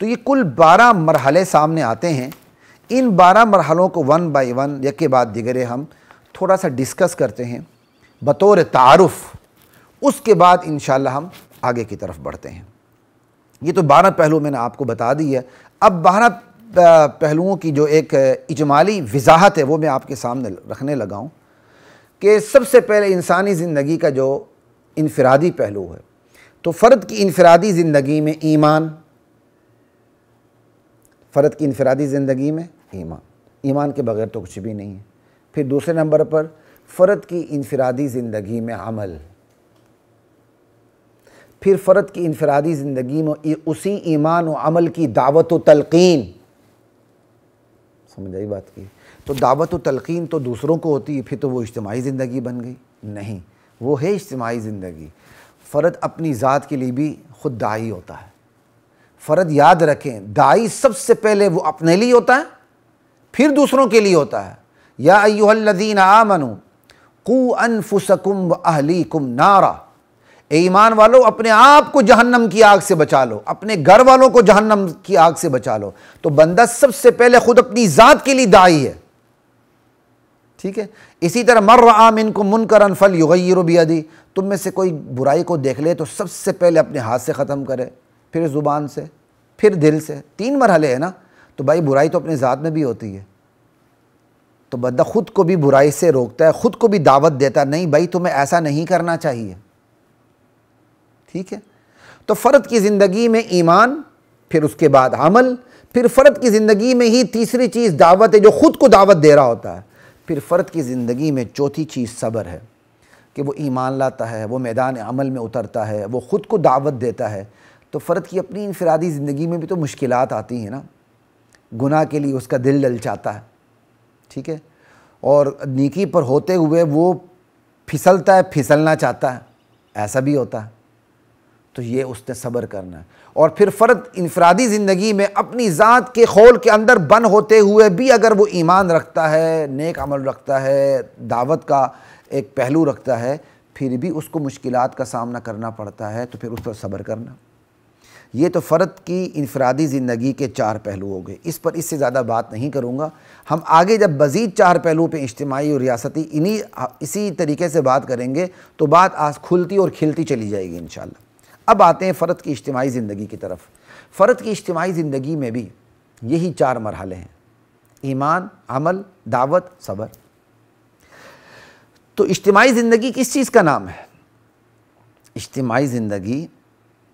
تو یہ کل 12 مرحلے سامنے آتے ہیں. ان 12 مرحلوں کو ون بائی ون یک کے بعد دیگرے ہم تھوڑا سا ڈسکس کرتے ہیں بطور تعارف. اس کے بعد انشاءاللہ ہم آگے کی طرف بڑھتے ہیں. یہ تو 12 پہلو میں نے آپ کو بتا دی ہے. اب 12 پہلوؤں کی جو ایک اجمالی وضاحت ہے وہ میں آپ کے سامنے رکھنے لگا ہوں کہ سب سے پہلے انسانی زندگی کا جو انفرادی پہلو ہے، تو فرد کی انفرادی زندگی میں ایمان، فرد کی انفرادی زندگی میں ایمان کے بغیر تو کچھ بھی نہیں ہے. پھر دوسرے نمبر پر فرد کی انفرادی زندگی میں عمل، پھر فرد کی انفرادی زندگی میں اسی ایمان و عمل کی دعوت و تلقین. سمجھ آئی بات کی؟ تو دعوت و تلقین تو دوسروں کو ہوتی ہے، پھر تو وہ اجتماعی زندگی بن گئی؟ نہیں، وہ ہے اجتماعی زندگی. فرد اپنی ذات کے لیے بھی خود داعی ہوتا ہے. فرد یاد رکھیں، داعی سب سے پہلے وہ اپنے لیے ہوتا ہے، پھر دوسروں کے لیے ہوتا ہے. یا ایھا الذین آمنوا قوا انفسکم واہلیکم نارا، اے ایمان والو اپنے آپ کو جہنم کی آگ سے بچا لو، اپنے گھر والوں کو جہنم کی آگ سے بچا لو. تو بندہ سب سے پہلے خود اپنی ذات کے لیے داعی ہے. ٹھیک ہے. اسی طرح من رآ منکم منکرا فلیغیرہ بیدہ، تم میں سے کوئی برائی کو دیکھ لے تو سب سے پہلے اپنے ہاتھ سے ختم کرے، پھر زبان سے، پھر دل سے. 3 مرحلے ہیں نا. تو بھائی برائی تو اپنے ذات میں بھی ہوتی ہے. تو بندہ خود کو بھی برائی سے روکتا ہے، خود کو بھی دعوت دیتا، نہیں بھائی تمہیں ایسا نہیں کرنا چاہیے. ٹھیک ہے. تو فرد کی زندگی میں ایمان، پھر اس کے بعد عمل، پھر فرد کی زندگی میں ہی تیسری چیز دعوت ہے جو خود کو دعوت دے رہا ہوتا ہے. پھر فرد کی زندگی میں چوتھی چیز صبر ہے کہ وہ ایمان لاتا ہے، وہ میدان عمل میں اترتا ہے، وہ خود کو دعوت دیتا ہے. تو فرد کی اپنی انفرادی زندگی میں بھی تو مشکلات آتی ہیں نا. گناہ کے لیے اس کا دل للچاتا ہے. ٹھیک ہے. اور نیکی پر ہوتے ہوئے وہ پھسلتا ہے، پھسلنا چاہتا ہے، ایسا بھی ہوتا ہے. تو یہ اس نے صبر کرنا ہے. اور پھر فرد انفرادی زندگی میں اپنی ذات کے خول کے اندر بند ہوتے ہوئے بھی اگر وہ ایمان رکھتا ہے، نیک عمل رکھتا ہے، دعوت کا ایک پہلو رکھتا ہے، پھر بھی اس کو مشکلات کا سامنا کرنا پڑتا ہے، تو پھر اس پر صبر کرنا. یہ تو فرد کی انفرادی زندگی کے 4 پہلو ہو گئے. اس پر اس سے زیادہ بات نہیں کروں گا. ہم آگے جب مزید 4 پہلو پہ اجتماعی اور ریاستی اسی طریقے سے بات کریں گے تو بات آج کھلتی اور کھلتی چلی جائے گی انشاءاللہ. اب آتے ہیں فرد کی اجتماعی زندگی کی طرف. فرد کی اجتماعی زندگی میں بھی یہی 4 مرحلے ہیں: ایمان، عمل، دعوت، صبر. تو اجتماعی زندگی کس چیز کا نام ہے؟ اجتماعی زندگی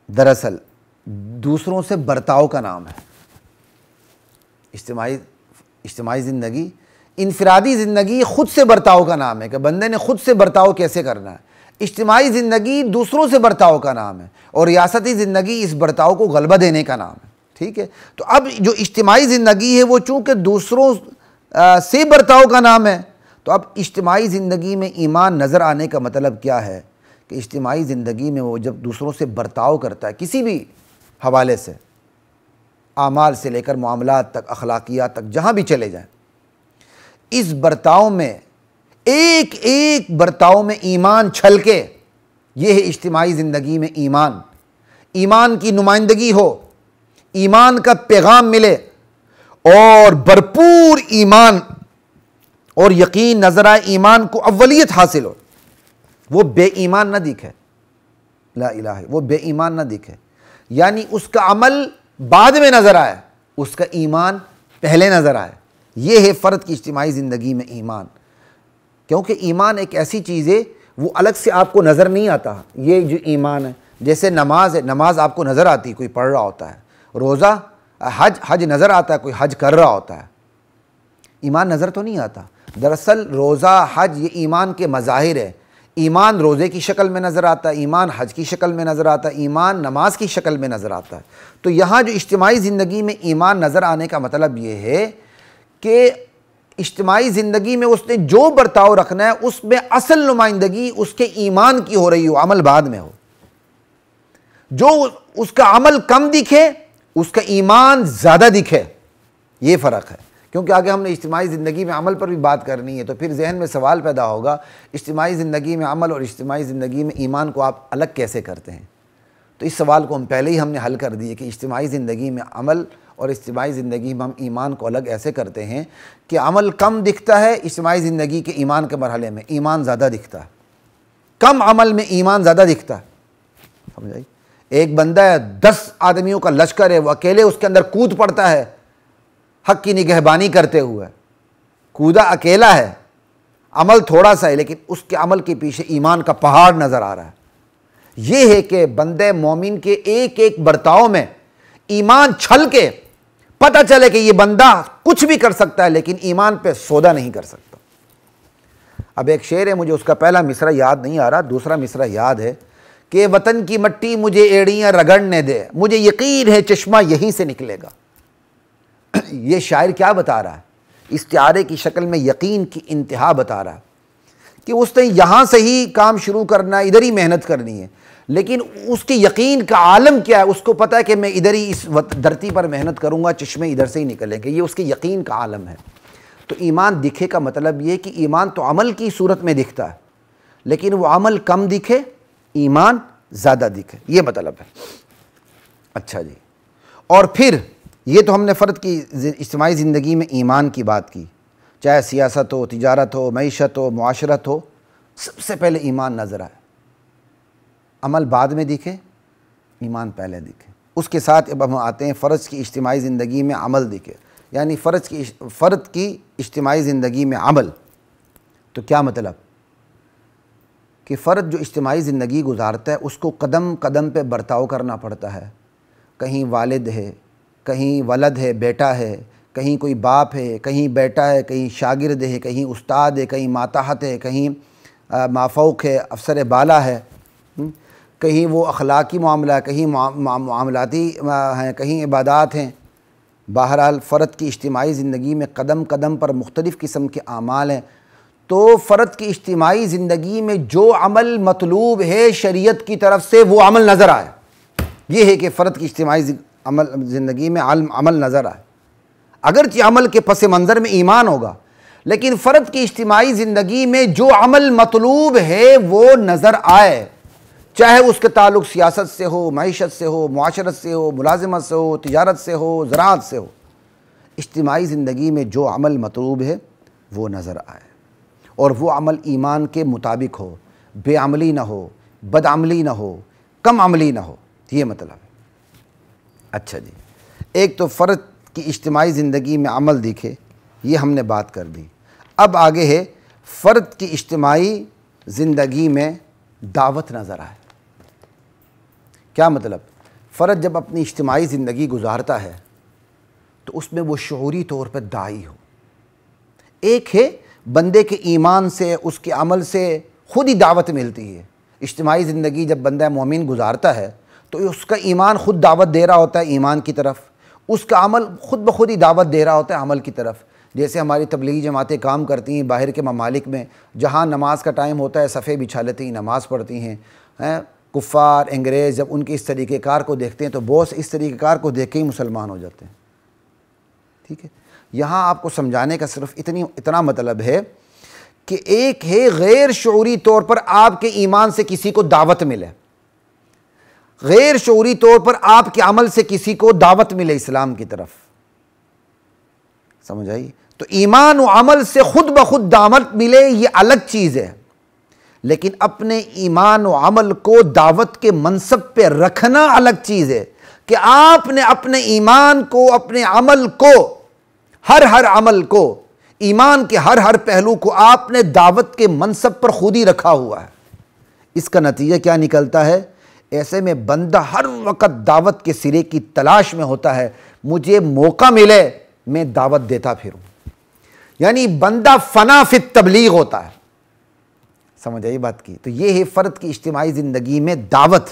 دراصل دوسروں سے برتاؤ کا نام ہے. اجتماعی زندگی، انفرادی زندگی خود سے برتاؤ کا نام ہے کہ بندے نے خود سے برتاؤ کیسے کرنا ہے. اجتماعی زندگی دوسروں سے برتاؤ کا نام ہے، اور ریاستی زندگی اس برتاؤ کو غلبہ دینے کا نام ہے. ٹھیک ہے. تو اب جو اجتماعی زندگی ہے وہ چونکہ دوسروں سے برتاؤ کا نام ہے، تو اب اجتماعی زندگی میں ایمان نظر آنے کا مطلب کیا ہے کہ اجتماعی زندگی میں وہ جب دوسروں سے برتاؤ کرتا ہے کسی بھی حوالے سے، اعمال سے لے کر معاملات تک، اخلاقیات تک، جہاں بھی چلے جائیں، اس برتاؤ میں ایک ایک برتاؤ میں ایمان چھلکے. یہ ہے اجتماعی زندگی میں ایمان کی نمائندگی ہو، ایمان کا پیغام ملے، اور بھرپور ایمان اور یقین نظر آئے، ایمان کو اولیت حاصل ہو. وہ بے ایمان نہ دکھے، لا الہ، وہ بے ایمان نہ دکھے. یعنی اس کا عمل بعد میں نظر آئے، اس کا ایمان پہلے نظر آئے. یہ ہے فرد کی اجتماعی زندگی میں ایمان. کیونکہ ایمان ایک ایسی چیز ہے وہ الگ سے آپ کو نظر نہیں آتا. یہ جو ایمان ہے، جیسے نماز ہے، نماز آپ کو نظر آتی، کوئی پڑھ رہا ہوتا ہے. روزہ، حج نظر آتا ہے، کوئی حج کر رہا ہوتا ہے. ایمان نظر تو نہیں آتا. دراصل روزہ، حج یہ ایمان کے مظاہر ہے. ایمان روزے کی شکل میں نظر آتا ہے، ایمان حج کی شکل میں نظر آتا ہے، ایمان نماز کی شکل میں نظر آتا ہے. تو یہاں جو اجتماعی زندگی میں ایمان نظر آنے کا مطلب یہ ہے کہ اجتماعی زندگی میں اس نے جو برتاؤ رکھنا ہے اس میں اصل نمائندگی اس کے ایمان کی ہو رہی ہو، عمل بعد میں ہو. جو اس کا عمل کم دکھے، اس کا ایمان زیادہ دکھے. یہ فرق ہے. کیونکہ آگے ہم نے اجتماعی زندگی میں عمل پر بھی بات کرنی ہے، تو پھر ذہن میں سوال پیدا ہوگا اجتماعی زندگی میں عمل اور اجتماعی زندگی میں ایمان کو آپ الگ کیسے کرتے ہیں؟ تو اس سوال کو پہلے ہی ہم نے حل کر دیے کہ اجتماعی زندگی میں عمل اور اجتماعی زندگی میں ہم ایمان کو الگ ایسے کرتے ہیں کہ عمل کم دکھتا ہے اجتماعی زندگی کے ایمان کے مرحلے میں، ایمان زیادہ دکھتا ہے، کم عمل میں ایمان زیادہ دکھتا ہے. سمجھائی؟ ایک بندہ ہے 10 آدمیوں کا لشکر ہے، وہ اکیلے اس کے اندر کود پڑتا ہے حق کی نگہبانی کرتے ہوئے، کودا اکیلا ہے، عمل تھوڑا سا ہے لیکن اس کے عمل کے پیچھے ایمان کا پہاڑ نظر آ رہا ہے. یہ ہے کہ بندے مومن کے ایک ایک برتاؤ میں ایمان چھل کے پتہ چلے کہ یہ بندہ کچھ بھی کر سکتا ہے لیکن ایمان پہ سودا نہیں کر سکتا. اب ایک شعر ہے، مجھے اس کا پہلا مصرع یاد نہیں آ رہا، دوسرا مصرع یاد ہے کہ وطن کی مٹی مجھے ایڑیاں رگڑنے دے، مجھے یقین ہے چشمہ یہیں سے نکلے گا. یہ شاعر کیا بتا رہا ہے؟ استعارے کی شکل میں یقین کی انتہا بتا رہا ہے کہ اس نے یہاں سے ہی کام شروع کرنا ہے، ادھر ہی محنت کرنی ہے، لیکن اس کے یقین کا عالم کیا ہے؟ اس کو پتہ ہے کہ میں ادھر ہی اس دھرتی پر محنت کروں گا، چشمے ادھر سے ہی نکلیں گے. یہ اس کے یقین کا عالم ہے. تو ایمان دکھے کا مطلب یہ کہ ایمان تو عمل کی صورت میں دکھتا ہے لیکن وہ عمل کم دکھے، ایمان زیادہ دکھے، یہ مطلب ہے. اچھا جی، اور پھر یہ تو ہم نے فرد کی اجتماعی زندگی میں ایمان کی بات کی، چاہے سیاست ہو، تجارت ہو، معیشت ہو، معاشرت ہو، سب سے پہلے ایمان نظر آئے، عمل بعد میں دکھے، ایمان پہلے دکھے. اس کے ساتھ اب ہم آتے ہیں فرض کی اجتماعی زندگی میں عمل دکھے، یعنی فرد کی اجتماعی زندگی میں عمل. تو کیا مطلب؟ کہ فرد جو اجتماعی زندگی گزارتا ہے اس کو قدم قدم پہ برتاؤ کرنا پڑتا ہے. کہیں والد ہے، کہیں ولد ہے، بیٹا ہے، کہیں کوئی باپ ہے، کہیں بیٹا ہے، کہیں شاگرد ہے، کہیں استاد ہے، کہیں ماتحت ہے، کہیں مافوق ہے، افسر بالا ہے، کہیں وہ اخلاقی معاملہ ہے، کہیں معاملاتی ہیں، کہیں عبادات ہیں. بہرحال فرد کی اجتماعی زندگی میں قدم قدم پر مختلف قسم کے اعمال ہیں. تو فرد کی اجتماعی زندگی میں جو عمل مطلوب ہے شریعت کی طرف سے وہ عمل نظر آئے. یہ ہے کہ فرد کی اجتماعی زندگی میں عمل نظر آئے. اگرچہ عمل کے پس منظر میں ایمان ہوگا لیکن فرد کی اجتماعی زندگی میں جو عمل مطلوب ہے وہ نظر آئے، چاہے اس کے تعلق سیاست سے ہو، معیشت سے ہو، معاشرت سے ہو، ملازمت سے ہو، تجارت سے ہو، زراعت سے ہو. اجتماعی زندگی میں جو عمل مطلوب ہے وہ نظر آئے اور وہ عمل ایمان کے مطابق ہو، بے عملی نہ ہو، بد عملی نہ ہو، کم عملی نہ ہو. یہ مطلب ہے. اچھا جی، ایک تو فرد کی اجتماعی زندگی میں عمل دکھے، یہ ہم نے بات کر دی. اب آگے ہے فرد کی اجتماعی زندگی میں دعوت نظر آئے. کیا مطلب؟ فرد جب اپنی اجتماعی زندگی گزارتا ہے تو اس میں وہ شعوری طور پر داعی ہو. ایک ہے بندے کے ایمان سے، اس کے عمل سے خود ہی دعوت ملتی ہے. اجتماعی زندگی جب بندہ مومن گزارتا ہے تو اس کا ایمان خود دعوت دے رہا ہوتا ہے ایمان کی طرف، اس کا عمل خود بخود ہی دعوت دے رہا ہوتا ہے عمل کی طرف. جیسے ہماری تبلیغی جماعتیں کام کرتی ہیں باہر کے ممالک میں، جہاں نماز کا ٹائم ہوتا ہے صفے بچھا لیتی ہیں، نماز پڑھتی ہیں. کفار انگریز جب ان کے اس طریقہ کار کو دیکھتے ہیں تو بہت اس طریقہ کار کو دیکھ کے ہی مسلمان ہو جاتے ہیں. ٹھیک ہے، یہاں آپ کو سمجھانے کا صرف اتنا مطلب ہے کہ ایک ہے غیر شعوری طور پر آپ کے ایمان سے کسی کو دعوت ملے، غیر شعوری طور پر آپ کے عمل سے کسی کو دعوت ملے اسلام کی طرف. سمجھ آئی؟ تو ایمان و عمل سے خود بخود دعوت ملے یہ الگ چیز ہے، لیکن اپنے ایمان و عمل کو دعوت کے منصب پہ رکھنا الگ چیز ہے. کہ آپ نے اپنے ایمان کو، اپنے عمل کو، ہر عمل کو، ایمان کے ہر پہلو کو آپ نے دعوت کے منصب پر خود ہی رکھا ہوا ہے. اس کا نتیجہ کیا نکلتا ہے؟ ایسے میں بندہ ہر وقت دعوت کے سرے کی تلاش میں ہوتا ہے، مجھے موقع ملے میں دعوت دیتا پھروں. یعنی بندہ فنا فی تبلیغ ہوتا ہے. سمجھ آئی بات کی؟ تو یہ ہے فرد کی اجتماعی زندگی میں دعوت.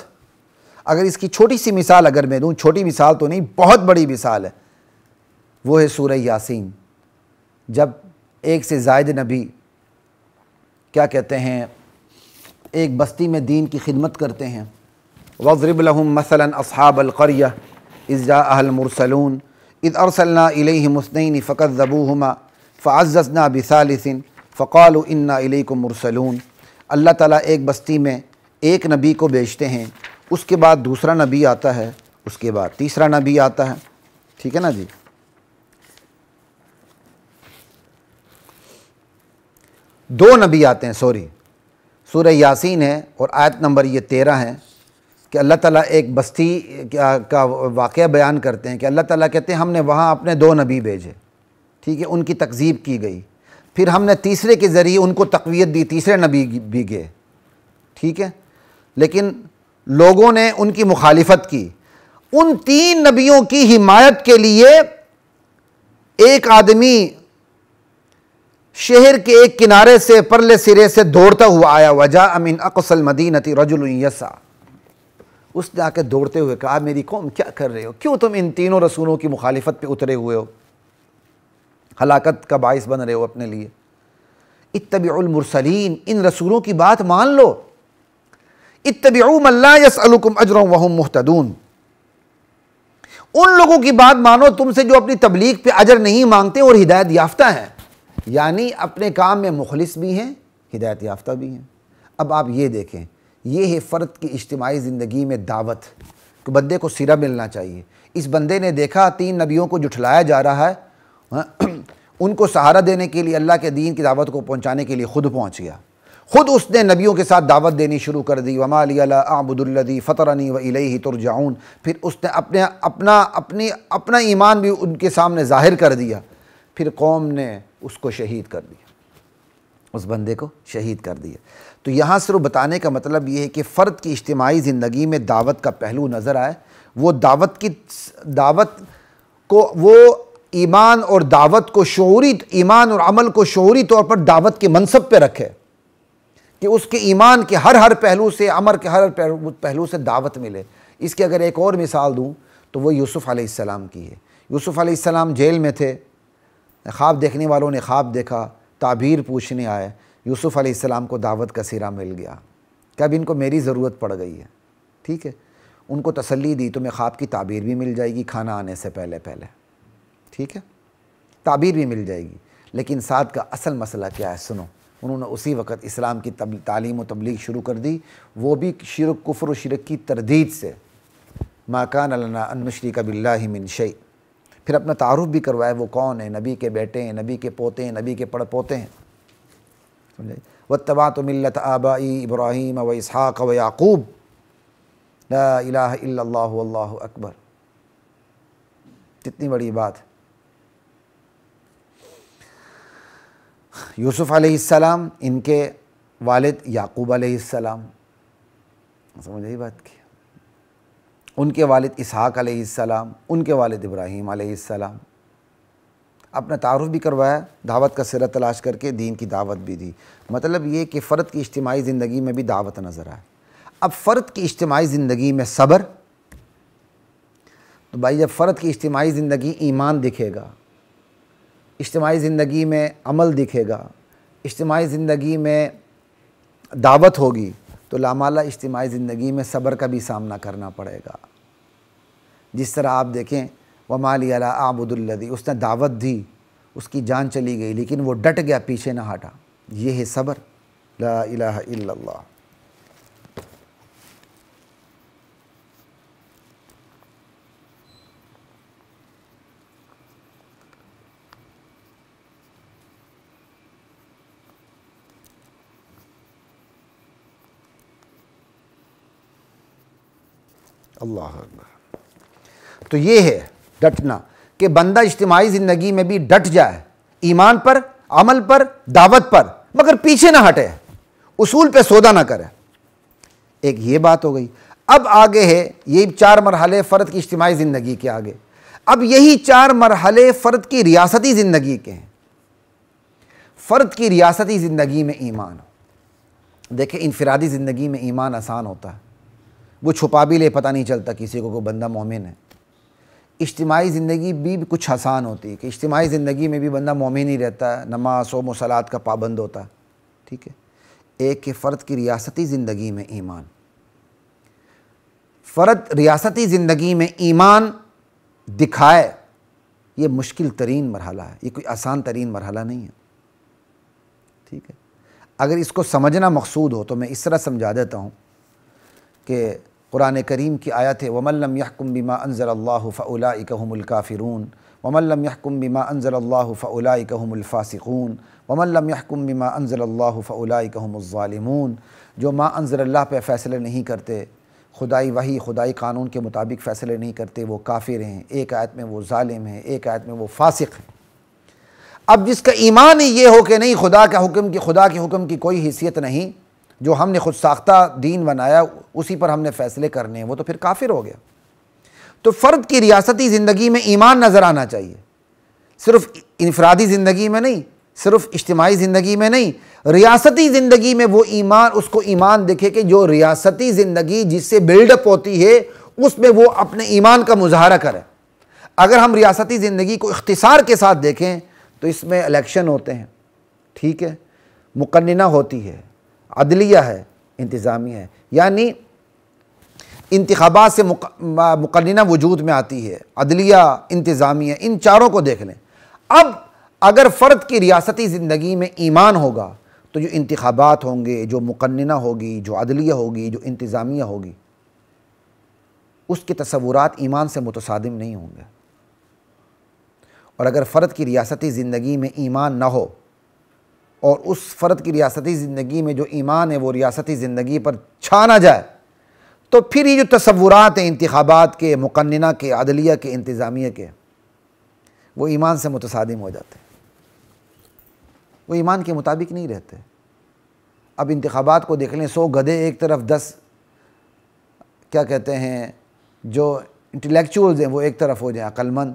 اگر اس کی چھوٹی سی مثال اگر میں دوں، چھوٹی مثال تو نہیں، بہت بڑی مثال ہے، وہ ہے سورہ یاسین. جب ایک سے زائد نبی کیا کہتے ہیں ایک بستی میں دین کی خدمت کرتے ہیں. وَاضْرِبْ لَهُمْ مَثَلًا أَصْحَابَ الْقَرْيَةِ إِذْ جَاءَهَا الْمُرْسَلُونَ إِذْ أَرْسَلْنَا إِلَيْهِمُ اثْنَيْنِ فَكَذَّبُوهُمَا فَعَزَّزْنَا بِثَالِثٍ فَقَالُوا إِنَّا إِلَيْكُمْ مُرْسَلُونَ. اللہ تعالیٰ ایک بستی میں ایک نبی کو بھیجتے ہیں، اس کے بعد دوسرا نبی آتا ہے، اس کے بعد تیسرا نبی آتا ہے، ٹھیک ہے نا جی۔ دو نبی آتے ہیں، سورہ یاسین ہے اور آیت نمبر یہ 13 ہے کہ اللہ تعالیٰ ایک بستی کا واقعہ بیان کرتے ہیں کہ اللہ تعالیٰ کہتے ہیں ہم نے وہاں اپنے 2 نبی بھیجے، ٹھیک ہے، ان کی تکذیب کی گئی، پھر ہم نے تیسرے کے ذریعے ان کو تقویت دی، تیسرے نبی بھی گئے، ٹھیک ہے، لیکن لوگوں نے ان کی مخالفت کی۔ ان 3 نبیوں کی حمایت کے لیے ایک آدمی شہر کے ایک کنارے سے پرلے سرے سے دوڑتا ہوا آیا، وجاء من اقصى المدینة رجل یسعى، اس نے آ کے دوڑتے ہوئے کہا میری قوم کیا کر رہے ہو، کیوں تم ان تینوں رسولوں کی مخالفت پہ اترے ہوئے ہو، ہلاکت کا باعث بن رہے ہو اپنے لیے۔ اتبعوا المرسلین، ان رسولوں کی بات مان لو، اتبعوا من لا يسألكم اجرا وهم مهتدون، ان لوگوں کی بات مانو تم سے جو اپنی تبلیغ پہ اجر نہیں مانگتے اور ہدایت یافتہ ہیں، یعنی اپنے کام میں مخلص بھی ہیں، ہدایت یافتہ بھی ہیں۔ اب آپ یہ دیکھیں، یہ ہے فرد کی اجتماعی زندگی میں دعوت، کہ بندے کو سرا ملنا چاہیے۔ اس بندے نے دیکھا 3 نبیوں کو جھٹلایا جا رہا ہے، ان کو سہارا دینے کے لیے، اللہ کے دین کی دعوت کو پہنچانے کے لیے خود پہنچ گیا، خود اس نے نبیوں کے ساتھ دعوت دینی شروع کر دی۔ وَمَا لِيَ لَا أَعْبُدُ الَّذِي فَطَرَنِي وَإِلَيْهِ تُرْجَعُونَ، پھر اس نے اپنا ایمان بھی ان کے سامنے ظاہر کر دیا، پھر قوم نے اس کو شہید کر دیا، اس بندے کو شہید کر دیا۔ تو یہاں صرف بتانے کا مطلب یہ ہے کہ فرد کی اجتماعی زندگی میں دعوت کا پہلو نظر آئے، وہ دعوت کو، وہ ایمان اور دعوت کو شعوری، ایمان اور عمل کو شعوری طور پر دعوت کے منصب پہ رکھے، کہ اس کے ایمان کے ہر پہلو سے، عمل کے ہر پہلو سے دعوت ملے۔ اس کی اگر ایک اور مثال دوں تو وہ یوسف علیہ السلام کی ہے۔ یوسف علیہ السلام جیل میں تھے، خواب دیکھنے والوں نے خواب دیکھا، تعبیر پوچھنے آئے، یوسف علیہ السلام کو دعوت کا سرا مل گیا کہ اب ان کو میری ضرورت پڑ گئی ہے، ٹھیک ہے، ان کو تسلی دی تمہیں خواب کی تعبیر بھی مل جائے گی کھانا آنے سے پہلے، ٹھیک ہے، تعبیر بھی مل جائے گی۔ لیکن ساتھ کا اصل مسئلہ کیا ہے سنو، انہوں نے اسی وقت اسلام کی تعلیم و تبلیغ شروع کر دی، وہ بھی شرک، کفر و شرک کی تردید سے، ما کان لنا ان نشرک باللہ من شیء، پھر اپنا تعارف بھی کروایا وہ کون ہے، نبی کے بیٹے ہیں، نبی کے پوتے ہیں، نبی کے پڑ پوتے ہیں، سمجھے، واتبعت ملت آبائی ابراہیم و اسحاق و یعقوب لا الہ الا اللہ واللہ اکبر۔ کتنی بڑی بات۔ یوسف علیہ السلام، ان کے والد یعقوب علیہ السلام، سمجھ آئی بات کی، ان کے والد اسحاق علیہ السلام، ان کے والد ابراہیم علیہ السلام، اپنا تعارف بھی کروایا، دعوت کا سرا تلاش کر کے دین کی دعوت بھی دی۔ مطلب یہ کہ فرد کی اجتماعی زندگی میں بھی دعوت نظر آئے۔ اب فرد کی اجتماعی زندگی میں صبر، تو بھائی جب فرد کی اجتماعی زندگی ایمان دکھے گا، اجتماعی زندگی میں عمل دکھے گا، اجتماعی زندگی میں دعوت ہوگی، تو لامالہ اجتماعی زندگی میں صبر کا بھی سامنا کرنا پڑے گا۔ جس طرح آپ دیکھیں وَمَا لِيَ لَا أَعْبُدُ الَّذِي، اس نے دعوت دی، اس کی جان چلی گئی لیکن وہ ڈٹ گیا، پیچھے نہ ہٹا، یہ ہے صبر۔ لا الہ الا اللہ۔ اللہ اکبر۔ تو یہ ہے ڈٹنا، کہ بندہ اجتماعی زندگی میں بھی ڈٹ جائے، ایمان پر، عمل پر، دعوت پر، مگر پیچھے نہ ہٹے، اصول پہ سودا نہ کرے۔ ایک یہ بات ہو گئی۔ اب آگے ہے یہ 4 مرحلے فرد کی اجتماعی زندگی کے آگے، اب یہی 4 مرحلے فرد کی ریاستی زندگی کے ہیں۔ فرد کی ریاستی زندگی میں ایمان، دیکھیں انفرادی زندگی میں ایمان آسان ہوتا ہے، وہ چھپا بھی لے پتہ نہیں چلتا کسی کو کوئی بندہ مومن ہے۔ اجتماعی زندگی بھی کچھ آسان ہوتی ہے کہ اجتماعی زندگی میں بھی بندہ مومن ہی رہتا ہے، نماز و صلات کا پابند ہوتا ہے، ٹھیک ہے۔ ایک کہ فرد کی ریاستی زندگی میں ایمان، فرد ریاستی زندگی میں ایمان دکھائے، یہ مشکل ترین مرحلہ ہے، یہ کوئی آسان ترین مرحلہ نہیں ہے، ٹھیک ہے۔ اگر اس کو سمجھنا مقصود ہو تو میں اس طرح سمجھا دیتا ہوں کہ قرآن کریم کی آیت ہے وَمَن لَّمْ يَحْكُم بِمَا أَنزَلَ اللَّهُ فَأُولَٰئِكَ هُمُ الْكَافِرُونَ وَمَن لَّمْ يَحْكُم بِمَا أَنزَلَ اللَّهُ فَأُولَٰئِكَ هُمُ الْفَاسِقُونَ وَمَن لَّمْ يَحْكُم بِمَا أَنزَلَ اللَّهُ فَأُولَٰئِكَ هُمُ الظَّالِمُونَ، جو ما انزل اللہ پہ فیصلے نہیں کرتے، خدائی وحی خدائی قانون کے مطابق فیصلے نہیں کرتے، وہ کافر ہیں۔ ایک آیت میں وہ ظالم ہیں، ایک آیت میں وہ فاسق ہیں۔ اب جس کا ایمان ہی یہ ہو کہ نہیں خدا کے حکم کی کوئی حیثیت نہیں، جو ہم نے خود ساختہ دین بنایا اسی پر ہم نے فیصلے کرنے ہیں، وہ تو پھر کافر ہو گیا۔ تو فرد کی ریاستی زندگی میں ایمان نظر آنا چاہیے، صرف انفرادی زندگی میں نہیں، صرف اجتماعی زندگی میں نہیں، ریاستی زندگی میں وہ ایمان، اس کو ایمان دکھے کہ جو ریاستی زندگی جس سے بلڈ اپ ہوتی ہے اس میں وہ اپنے ایمان کا مظاہرہ کرے۔ اگر ہم ریاستی زندگی کو اختصار کے ساتھ دیکھیں تو اس میں الیکشن ہوتے ہیں، ٹھیک ہے، مقننہ ہوتی ہے، عدلیہ ہے، انتظامیہ ہے، یعنی انتخابات سے مقننہ وجود میں آتی ہے، عدلیہ، انتظامیہ، ان چاروں کو دیکھ لیں۔ اب اگر فرد کی ریاستی زندگی میں ایمان ہوگا تو جو انتخابات ہوں گے، جو مقننہ ہوگی، جو عدلیہ ہوگی، جو انتظامیہ ہوگی، اس کے تصورات ایمان سے متصادم نہیں ہوں گے۔ اور اگر فرد کی ریاستی زندگی میں ایمان نہ ہو اور اس فرد کی ریاستی زندگی میں جو ایمان ہے وہ ریاستی زندگی پر چھا نہ جائے، تو پھر یہ جو تصورات ہیں انتخابات کے، مقننہ کے، عدلیہ کے، انتظامیہ کے، وہ ایمان سے متصادم ہو جاتے ہیں، وہ ایمان کے مطابق نہیں رہتے۔ اب انتخابات کو دیکھ لیں، 100 گدھے ایک طرف، 10 کیا کہتے ہیں جو انٹلیکچوئلز ہیں وہ ایک طرف ہو جائیں، عقل مند،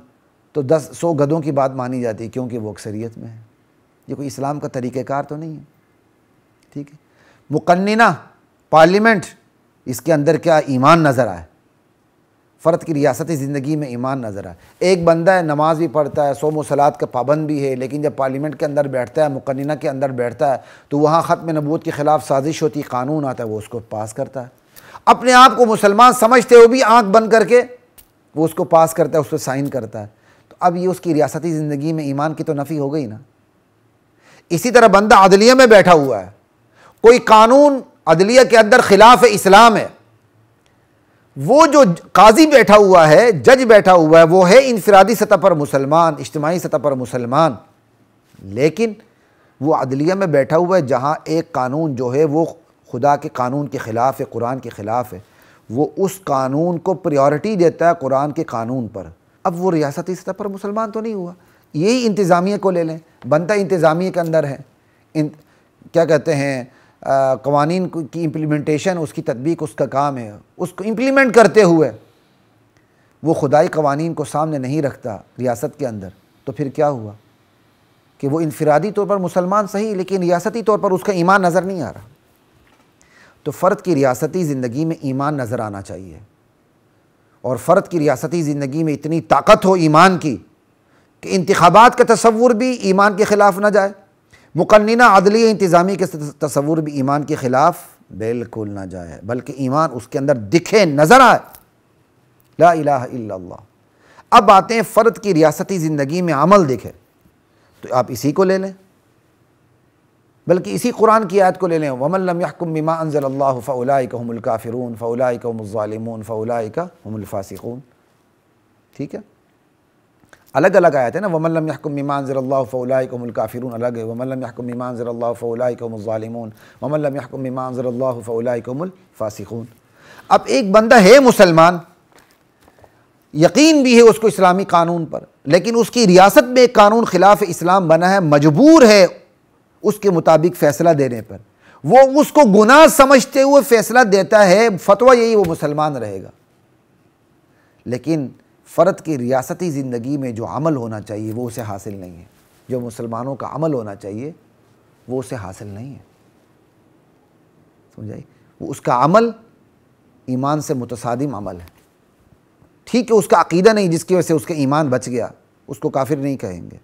تو 100 گدھوں کی بات مانی جاتی ہے کیونکہ وہ اکثریت میں ہے۔ یہ کوئی اسلام کا طریقہ کار تو نہیں ہے، ٹھیک ہے۔ مقننہ پارلیمنٹ، اس کے اندر کیا ایمان نظر آئے، فرد کی ریاستی زندگی میں ایمان نظر آئے۔ ایک بندہ ہے، نماز بھی پڑھتا ہے، صوم و صلات کا پابند بھی ہے، لیکن جب پارلیمنٹ کے اندر بیٹھتا ہے، مقننہ کے اندر بیٹھتا ہے، تو وہاں ختم نبوت کے خلاف سازش ہوتی، قانون آتا ہے، وہ اس کو پاس کرتا ہے۔ اپنے آپ کو مسلمان سمجھتے ہوئے بھی آنکھ بند کر کے وہ اس کو پاس کرتا ہے، اس پہ سائن کرتا ہے۔ تو اب یہ اس کی ریاستی زندگی میں ایمان کی تو نفی ہو گئی نا۔ اسی طرح بندہ عدلیہ میں بیٹھا ہوا ہے، کوئی قانون عدلیہ کے اندر خلاف اسلام ہے، وہ جو قاضی بیٹھا ہوا ہے، جج بیٹھا ہوا ہے، وہ ہے انفرادی سطح پر مسلمان، اجتماعی سطح پر مسلمان، لیکن وہ عدلیہ میں بیٹھا ہوا ہے جہاں ایک قانون جو ہے وہ خدا کے قانون کے خلاف ہے، قرآن کے خلاف ہے، وہ اس قانون کو پریورٹی دیتا ہے قرآن کے قانون پر۔ اب وہ ریاستی سطح پر مسلمان تو نہیں ہوا۔ یہی انتظامیہ کو لے لیں، بندہ انتظامیہ کے اندر ہے، کیا کہتے ہیں قوانین کی امپلیمنٹیشن، اس کی تطبیق اس کا کام ہے، اس کو امپلیمنٹ کرتے ہوئے وہ خدائی قوانین کو سامنے نہیں رکھتا ریاست کے اندر، تو پھر کیا ہوا کہ وہ انفرادی طور پر مسلمان صحیح، لیکن ریاستی طور پر اس کا ایمان نظر نہیں آ رہا۔ تو فرد کی ریاستی زندگی میں ایمان نظر آنا چاہیے، اور فرد کی ریاستی زندگی میں اتنی طاقت ہو ایمان کی کہ انتخابات کا تصور بھی ایمان کے خلاف نہ جائے، مقننہ عدلیہ انتظامی کے تصور بھی ایمان کے خلاف بالکل نہ جائے، بلکہ ایمان اس کے اندر دکھے، نظر آئے، لا الہ الا اللہ۔ اب آتے ہیں فرد کی ریاستی زندگی میں عمل دکھے، تو آپ اسی کو لے لیں، بلکہ اسی قرآن کی آیت کو لے لیں، وَمَن لَّمْ يَحْكُم بِمَا أَنزَلَ اللَّهُ فَأُولَٰئِكَ هُمُ الْكَافِرُونَ فَأُولَٰئِكَ هُمُ الظَّالِمُونَ فَأُولَٰئِكَ هُمُ الْفَاسِقُونَ، ٹھیک ہے۔ الگ الگ آیت ہے نا، وَمَن لَّمْ يَحْكُم بِمَا أَنزَلَ اللَّهُ فَأُولَٰئِكَ هُمُ الْكَافِرُونَ الگ ہے، وَمَن لَّمْ يَحْكُم بِمَا أَنزَلَ اللَّهُ فَأُولَٰئِكَ هُمُ الظَّالِمُونَ وَمَن لَّمْ يَحْكُم بِمَا أَنزَلَ اللَّهُ فَأُولَٰئِكَ هُمُ الْفَاسِقُونَ۔ اب ایک بندہ ہے مسلمان، یقین بھی ہے اس کو اسلامی قانون پر، لیکن اس کی ریاست میں ایک قانون خلاف اسلام بنا ہے، مجبور ہے اس کے مطابق فیصلہ دینے پر، وہ اس کو گناہ سمجھتے ہوئے فیصلہ دیتا ہے، فتویٰ یہی وہ مسلمان رہے گا۔ لیکن فرد کی ریاستی زندگی میں جو عمل ہونا چاہیے وہ اسے حاصل نہیں ہے، جو مسلمانوں کا عمل ہونا چاہیے وہ اسے حاصل نہیں ہے، سمجھائی؟ وہ اس کا عمل ایمان سے متصادم عمل ہے، ٹھیک ہے، اس کا عقیدہ نہیں جس کی وجہ سے اس کا ایمان بچ گیا، اس کو کافر نہیں کہیں گے،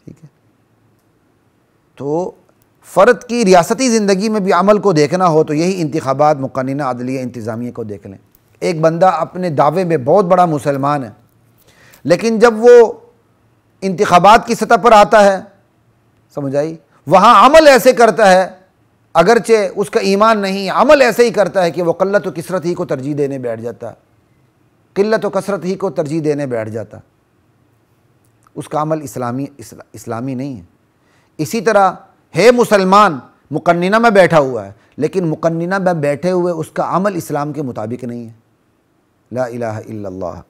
ٹھیک ہے۔ تو فرد کی ریاستی زندگی میں بھی عمل کو دیکھنا ہو تو یہی انتخابات، مقننہ عدلیہ انتظامیہ کو دیکھ لیں۔ ایک بندہ اپنے دعوے میں بہت بڑا مسلمان ہے، لیکن جب وہ انتخابات کی سطح پر آتا ہے، سمجھ آئی، وہاں عمل ایسے کرتا ہے اگرچہ اس کا ایمان نہیں، عمل ایسے ہی کرتا ہے کہ وہ قلت و کثرت ہی کو ترجیح دینے بیٹھ جاتا ہے، قلت و کثرت ہی کو ترجیح دینے بیٹھ جاتا، اس کا عمل اسلامی نہیں ہے۔ اسی طرح ہے مسلمان، مقننہ میں بیٹھا ہوا ہے، لیکن مقننہ میں بیٹھے ہوئے اس کا عمل اسلام کے مطابق نہیں ہے۔ لا الہ الا اللہ،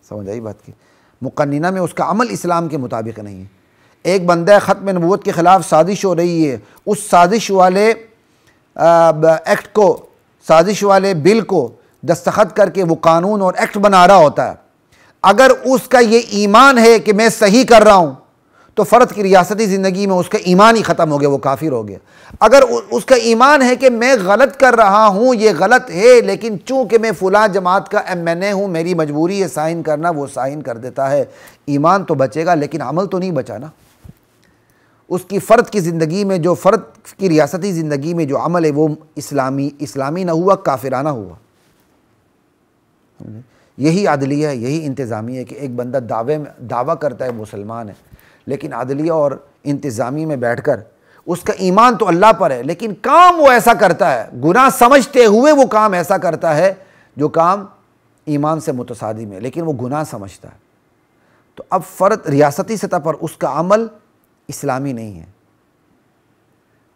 سمجھ آئی بات کی؟ مقننہ میں اس کا عمل اسلام کے مطابق نہیں ہے۔ ایک بندہ ختم نبوت کے خلاف سازش ہو رہی ہے، اس سازش والے ایکٹ کو، سازش والے بل کو دستخط کر کے وہ قانون اور ایکٹ بنا رہا ہوتا ہے، اگر اس کا یہ ایمان ہے کہ میں صحیح کر رہا ہوں تو فرد کی ریاستی زندگی میں اس کا ایمان ہی ختم ہو گیا، وہ کافر ہو گیا۔ اگر اس کا ایمان ہے کہ میں غلط کر رہا ہوں، یہ غلط ہے، لیکن چونکہ میں فلاں جماعت کا MNA ہوں، میری مجبوری ہے سائن کرنا، وہ سائن کر دیتا ہے، ایمان تو بچے گا لیکن عمل تو نہیں بچا نا۔ اس کی فرد کی زندگی میں، جو فرد کی ریاستی زندگی میں جو عمل ہے وہ اسلامی نہ ہوا، کافرانہ ہوا۔ یہی عدلیہ ہے، یہی انتظامیہ ہے کہ ایک بندہ دعویٰ کرتا ہے مسلمان ہے، لیکن عدلیہ اور انتظامی میں بیٹھ کر اس کا ایمان تو اللہ پر ہے، لیکن کام وہ ایسا کرتا ہے، گناہ سمجھتے ہوئے وہ کام ایسا کرتا ہے جو کام ایمان سے متصادم ہے، لیکن وہ گناہ سمجھتا ہے۔ تو اب فرد ریاستی سطح پر اس کا عمل اسلامی نہیں ہے،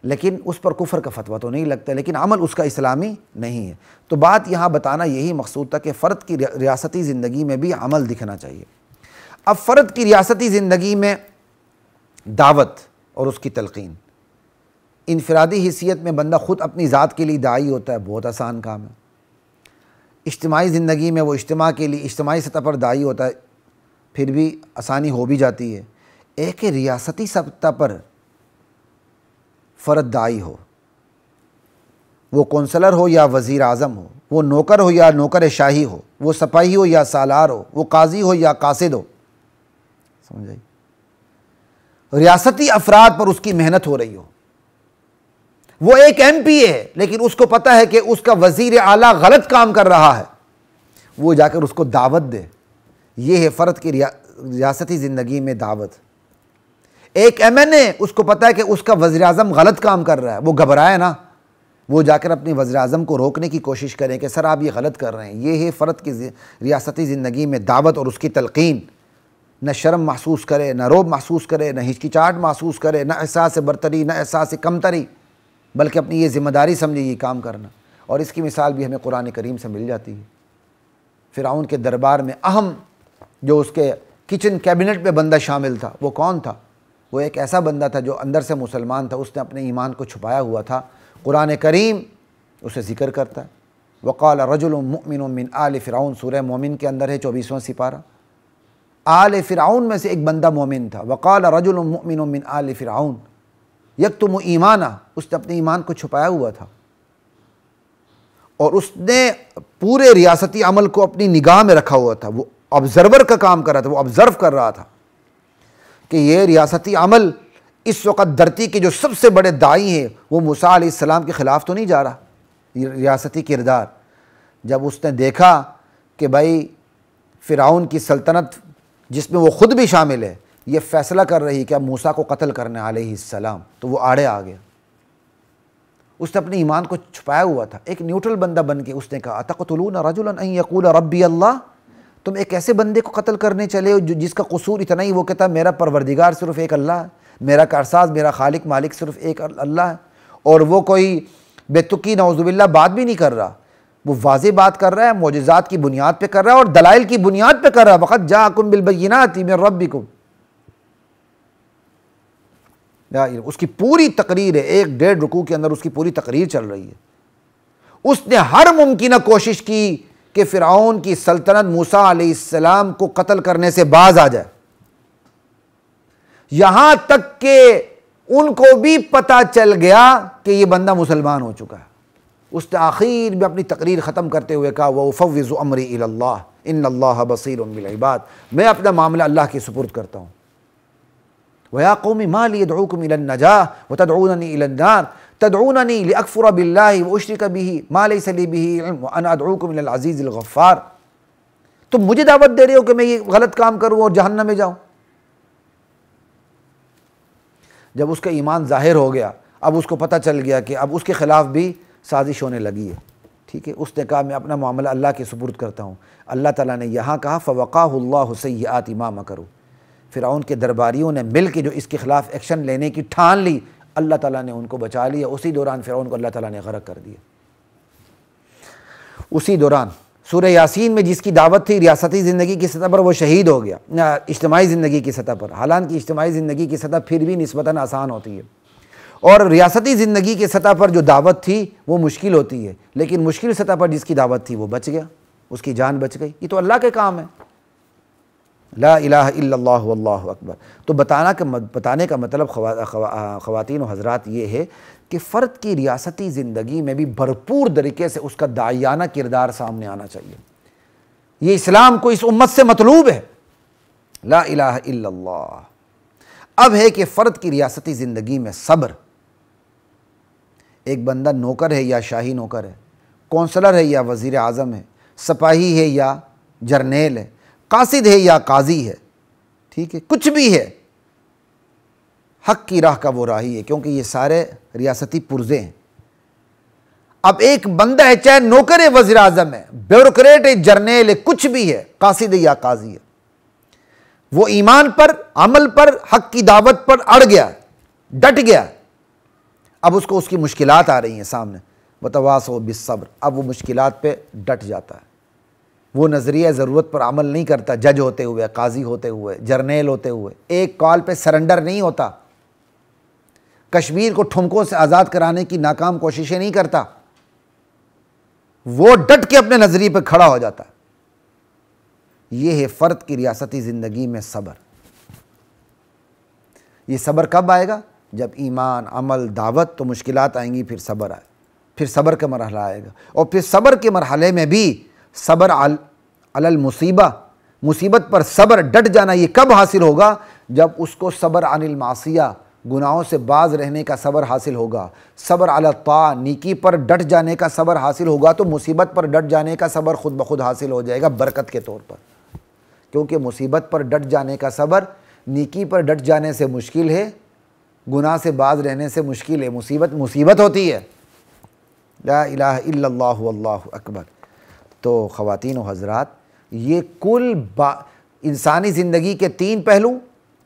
لیکن اس پر کفر کا فتویٰ تو نہیں لگتا، لیکن عمل اس کا اسلامی نہیں ہے۔ تو بات یہاں بتانا یہی مقصود تھا کہ فرد کی ریاستی زندگی میں بھی عمل دکھنا چاہیے۔ اب فرد کی ریاستی زندگی میں دعوت اور اس کی تلقین، انفرادی حیثیت میں بندہ خود اپنی ذات کے لیے داعی ہوتا ہے، بہت آسان کام ہے۔ اجتماعی زندگی میں وہ اجتماع کے لیے اجتماعی سطح پر داعی ہوتا ہے، پھر بھی آسانی ہو بھی جاتی ہے۔ ایک ریاستی سطح پر فرد داعی ہو، وہ کونسلر ہو یا وزیر اعظم ہو، وہ نوکر ہو یا نوکر شاہی ہو، وہ سپاہی ہو یا سالار ہو، وہ قاضی ہو یا قاصد ہو، سمجھ آئی؟ ریاستی افراد پر اس کی محنت ہو رہی ہو، وہ ایک MP ہے لیکن اس کو پتہ ہے کہ اس کا وزیر اعلیٰ غلط کام کر رہا ہے، وہ جا کر اس کو دعوت دے۔ یہ ہے فرد کی ریاستی زندگی میں دعوت۔ ایک MNA، اس کو پتہ ہے کہ اس کا وزیر اعظم غلط کام کر رہا ہے، وہ گھبرائے نا، وہ جا کر اپنے وزیر اعظم کو روکنے کی کوشش کریں کہ سر آپ یہ غلط کر رہے ہیں۔ یہ ہے فرد کی ریاستی زندگی میں دعوت اور اس کی تلقین۔ نہ شرم محسوس کرے، نہ روب محسوس کرے، نہ ہچکچاہٹ محسوس کرے، نہ احساس برتری، نہ احساس کمتری، بلکہ اپنی یہ ذمہ داری سمجھے یہ کام کرنا۔ اور اس کی مثال بھی ہمیں قرآن کریم سے مل جاتی ہے۔ فرعون کے دربار میں اہم جو اس کے کچن کیبنٹ میں بندہ شامل تھا، وہ کون تھا؟ وہ ایک ایسا بندہ تھا جو اندر سے مسلمان تھا، اس نے اپنے ایمان کو چھپایا ہوا تھا۔ قرآن کریم اسے ذکر کرتا ہے، وقال رجل مؤمن من آل فرعون، سورہ مومن کے اندر ہے 24واں سپارہ۔ آل فرعون میں سے ایک بندہ مومن تھا، وقال رجل مؤمن من آل فرعون یکتم ایمانہ، اس نے اپنے ایمان کو چھپایا ہوا تھا، اور اس نے پورے ریاستی عمل کو اپنی نگاہ میں رکھا ہوا تھا، وہ آبزرور کا کام کر رہا تھا، وہ آبزرو کر رہا تھا کہ یہ ریاستی عمل اس وقت دھرتی کے جو سب سے بڑے داعی ہیں وہ موسیٰ علیہ السلام کے خلاف تو نہیں جا رہا، یہ ریاستی کردار۔ جب اس نے دیکھا کہ بھائی فرعون کی سلطنت جس میں وہ خود بھی شامل ہے یہ فیصلہ کر رہی کہ اب موسیٰ کو قتل کرنے علیہ السلام، تو وہ آڑے آ گیا۔ اس نے اپنے ایمان کو چھپایا ہوا تھا، ایک نیوٹرل بندہ بن کے اس نے کہا اتقتلون رجلا ان یقول ربی اللہ، تم ایک ایسے بندے کو قتل کرنے چلے ہو جس کا قصور اتنا ہی وہ کہتا ہے میرا پروردگار صرف ایک اللہ ہے، میرا کارساز، میرا خالق مالک صرف ایک اللہ ہے، اور وہ کوئی بے تکی نعوذ باللہ بات بھی نہیں کر رہا، وہ واضح بات کر رہا ہے، معجزات کی بنیاد پہ کر رہا ہے اور دلائل کی بنیاد پہ کر رہا ہے۔ وقد جاءکم بالبینات من ربکم، اس کی پوری تقریر ہے، 1.5 رکوع کے اندر اس کی پوری تقریر چل رہی ہے۔ اس نے ہر ممکنہ کوشش کی کہ فرعون کی سلطنت موسیٰ علیہ السلام کو قتل کرنے سے باز آ جائے، یہاں تک کہ ان کو بھی پتہ چل گیا کہ یہ بندہ مسلمان ہو چکا ہے۔ اس نے آخر میں اپنی تقریر ختم کرتے ہوئے کہا وَأُفَوِّضُ أَمْرِي إِلَى اللَّهِ إِنَّ اللَّهَ بَصِيرٌ بِالْعِبَادِ، میں اپنا معاملہ اللہ کے سپرد کرتا ہوں۔ وَيَا قَوْمِ مَا لِي يَدْعُوكُمْ إِلَى النَّجَاةِ وَتَدْعُونَنِي إِلَى النَّارِ تَدْعُونَنِي لِأَكْفُرَ بِاللَّهِ وَأُشْرِكَ بِهِ مَا لَيْسَ لِي بِهِ عِلْمٌ وَأَنَا أَدْعُوكُمْ إِلَى الْعَزِيزِ الْغَفَّارِ، تم مجھے دعوت دے رہے ہو کہ میں یہ غلط کام کروں اور جہنم میں جاؤں۔ جب اس کا ایمان ظاہر ہو گیا، اب اس کو پتہ چل گیا کہ اب اس کے خلاف بھی سازش ہونے لگی ہے، ٹھیک ہے، اس نے کہا میں اپنا معاملہ اللہ کے سپرد کرتا ہوں۔ اللہ تعالیٰ نے یہاں کہا فوقاہ اللہ سیئات ما مکروا، فرعون کے درباریوں نے مل کے جو اس کے خلاف ایکشن لینے کی ٹھان لی، اللہ تعالیٰ نے ان کو بچا لیا۔ اسی دوران فرعون کو اللہ تعالیٰ نے غرق کر دیا۔ اسی دوران سورہ یاسین میں جس کی دعوت تھی ریاستی زندگی کی سطح پر، وہ شہید ہو گیا اجتماعی زندگی کی سطح پر، حالانکہ اجتماعی زندگی کی سطح پھر بھی نسبتاً آسان ہوتی ہے، اور ریاستی زندگی کی سطح پر جو دعوت تھی وہ مشکل ہوتی ہے، لیکن مشکل سطح پر جس کی دعوت تھی وہ بچ گیا، اس کی جان بچ گئی۔ یہ تو اللہ کے کام ہے، لا الہ الا اللہ واللہ اکبر۔ تو بتانے کا مطلب خواتین و حضرات یہ ہے کہ فرد کی ریاستی زندگی میں بھی بھرپور طریقے سے اس کا داعیانہ کردار سامنے آنا چاہیے۔ یہ اسلام کو اس امت سے مطلوب ہے، لا الہ الا اللہ۔ اب ہے کہ فرد کی ریاستی زندگی میں صبر، ایک بندہ نوکر ہے یا شاہی نوکر ہے، کونسلر ہے یا وزیر اعظم ہے، سپاہی ہے یا جرنیل ہے، قاصد ہے یا قاضی ہے، ٹھیک ہے، کچھ بھی ہے، حق کی راہ کا وہ راہی ہے، کیونکہ یہ سارے ریاستی پرزے ہیں۔ اب ایک بندہ ہے، چاہے نوکر ہے، وزیر اعظم ہے، بیوروکریٹ ہے، جرنیل ہے، کچھ بھی ہے، قاصد ہے یا قاضی ہے، وہ ایمان پر، عمل پر، حق کی دعوت پر اڑ گیا، ڈٹ گیا۔ اب اس کو اس کی مشکلات آ رہی ہیں سامنے، وتواصوا بالصبر، اب وہ مشکلات پہ ڈٹ جاتا ہے، وہ نظریہ ضرورت پر عمل نہیں کرتا، جج ہوتے ہوئے، قاضی ہوتے ہوئے، جرنیل ہوتے ہوئے، ایک کال پہ سرنڈر نہیں ہوتا، کشمیر کو ٹھمکوں سے آزاد کرانے کی ناکام کوششیں نہیں کرتا، وہ ڈٹ کے اپنے نظریے پہ کھڑا ہو جاتا ہے۔ یہ ہے فرد کی ریاستی زندگی میں صبر۔ یہ صبر کب آئے گا؟ جب ایمان، عمل، دعوت، تو مشکلات آئیں گی، پھر صبر آئے، پھر صبر کا مرحلہ آئے گا، اور پھر صبر کے مرحلے میں بھی صبر علی المصیبہ، مصیبت پر صبر، ڈٹ جانا، یہ کب حاصل ہوگا؟ جب اس کو صبر عن المعصیہ، گناہوں سے باز رہنے کا صبر حاصل ہوگا، صبر علی الطاعہ، نیکی پر ڈٹ جانے کا صبر حاصل ہوگا، تو مصیبت پر ڈٹ جانے کا صبر خود بخود حاصل ہو جائے گا برکت کے طور پر، کیونکہ مصیبت پر ڈٹ جانے کا صبر نیکی پر ڈٹ جانے سے مشکل ہے، گناہ سے باز رہنے سے مشکل ہے، مصیبت ہوتی ہے۔ لا الہ الا اللہ واللہ اکبر۔ تو خواتین و حضرات، یہ کل انسانی زندگی کے 3 پہلو،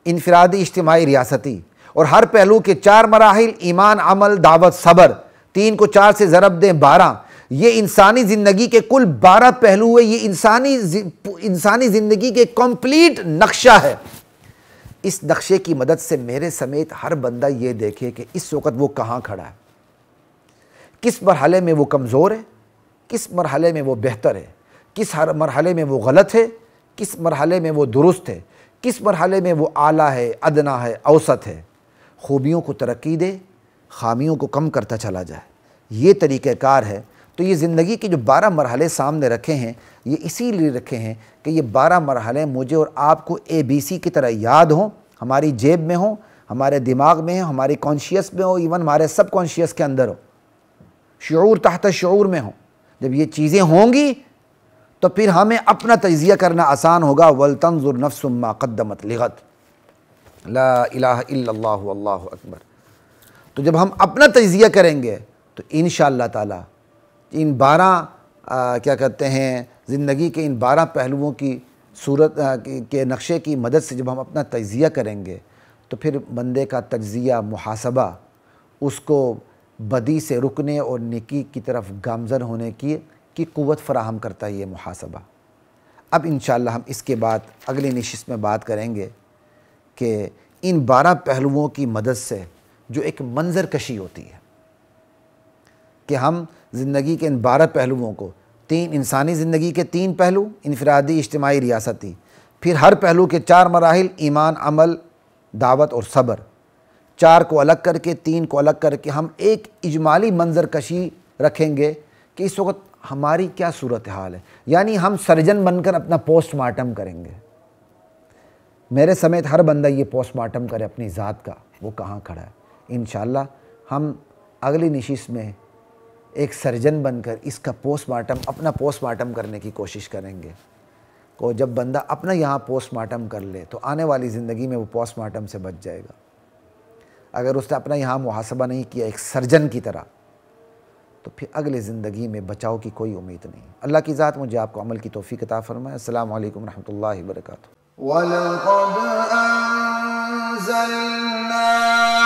انفرادی، اجتماعی، ریاستی، اور ہر پہلو کے 4 مراحل، ایمان، عمل، دعوت، صبر، 3 کو 4 سے ضرب دیں 12، یہ انسانی زندگی کے کل 12 پہلو ہے۔ یہ انسانی زندگی کے کمپلیٹ نقشہ ہے۔ اس نقشے کی مدد سے میرے سمیت ہر بندہ یہ دیکھے کہ اس وقت وہ کہاں کھڑا ہے، کس مرحلے میں وہ کمزور ہے، کس مرحلے میں وہ بہتر ہے، کس مرحلے میں وہ غلط ہے، کس مرحلے میں وہ درست ہے، کس مرحلے میں وہ اعلیٰ ہے، ادنا ہے، اوسط ہے۔ خوبیوں کو ترقی دے، خامیوں کو کم کرتا چلا جائے، یہ طریقہ کار ہے۔ تو یہ زندگی کے جو 12 مرحلے سامنے رکھے ہیں، یہ اسی لیے رکھے ہیں کہ یہ 12 مرحلے مجھے اور آپ کو ABC کی طرح یاد ہوں، ہماری جیب میں ہوں، ہمارے دماغ میں ہوں، ہماری کانشیس میں ہو، ایون ہمارے سب کانشیس کے اندر ہو، شعور تحت شعور میں ہوں۔ جب یہ چیزیں ہوں گی تو پھر ہمیں اپنا تجزیہ کرنا آسان ہوگا۔ وَلْتَنْظُرْ نَفْسٌ مَا قَدَّمَتْ لِغَدٍ، لا الہ الا اللہ واللہ اکبر۔ تو جب ہم اپنا تجزیہ کریں گے تو انشاءاللہ تعالی ان 12 کیا کہتے ہیں زندگی کے ان 12 پہلوؤں کی صورت کے نقشے کی مدد سے جب ہم اپنا تجزیہ کریں گے تو پھر بندے کا تجزیہ، محاسبہ، اس کو بدی سے رکنے اور نیکی کی طرف گامزن ہونے کی قوت فراہم کرتا ہے یہ محاسبہ۔ اب انشاءاللہ ہم اس کے بعد اگلی نشست میں بات کریں گے کہ ان 12 پہلوؤں کی مدد سے جو ایک منظر کشی ہوتی ہے کہ ہم زندگی کے ان 12 پہلوؤں کو، 3 انسانی زندگی کے 3 پہلو، انفرادی، اجتماعی، ریاستی، پھر ہر پہلو کے 4 مراحل، ایمان، عمل، دعوت اور صبر، 4 کو الگ کر کے، 3 کو الگ کر کے ہم ایک اجمالی منظر کشی رکھیں گے کہ اس وقت ہماری کیا صورتحال ہے۔ یعنی ہم سرجن بن کر اپنا پوسٹ مارٹم کریں گے۔ میرے سمیت ہر بندہ یہ پوسٹ مارٹم کرے اپنی ذات کا، وہ کہاں کھڑا ہے۔ انشاءاللہ ہم اگلی نشست میں ایک سرجن بن کر اس کا پوسٹ مارٹم، اپنا پوسٹ مارٹم کرنے کی کوشش کریں گے۔ کو جب بندہ اپنا یہاں پوسٹ مارٹم کر لے تو آنے والی زندگی میں وہ پوسٹ مارٹم سے بچ جائے گا۔ اگر اس نے اپنا یہاں محاسبہ نہیں کیا ایک سرجن کی طرح، تو پھر اگلے زندگی میں بچاؤ کی کوئی امید نہیں۔ اللہ کی ذات مجھے آپ کو عمل کی توفیق عطا فرمائے۔ السلام علیکم ورحمۃ اللہ وبرکاتہ۔ وَلَقَدْ أَنزَلْنَا